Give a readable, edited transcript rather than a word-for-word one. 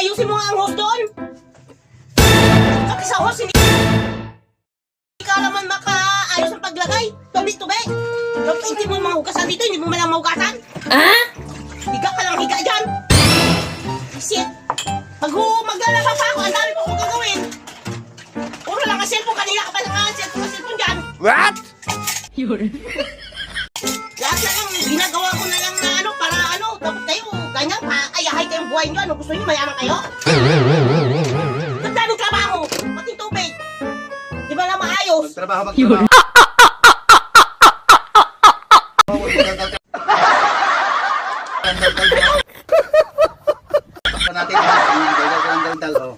Ayusin mo nga ang hose doon. Kasi sa hose, hindi ka naman makaayos ang paglagay. Tubig-tubig. Hindi mo mahugasan dito, hindi mo malang mahugasan. Ha? Higa ka lang, higa dyan. Shit. Maglalaba pa ako, ang dami pa akong gagawin. Puro lang ang cellphone, kanina ka pa lang ang cellphone dyan. What? Lahat na lang, ginagawa ko na lang na para dapat kayo, ganyan pa, ayahay kayong buhay nyo, gusto nyo mayaman kayo? Ang daming trabaho, pati tubig. Di ba na maayos? Magtrabaho. Natin, dal,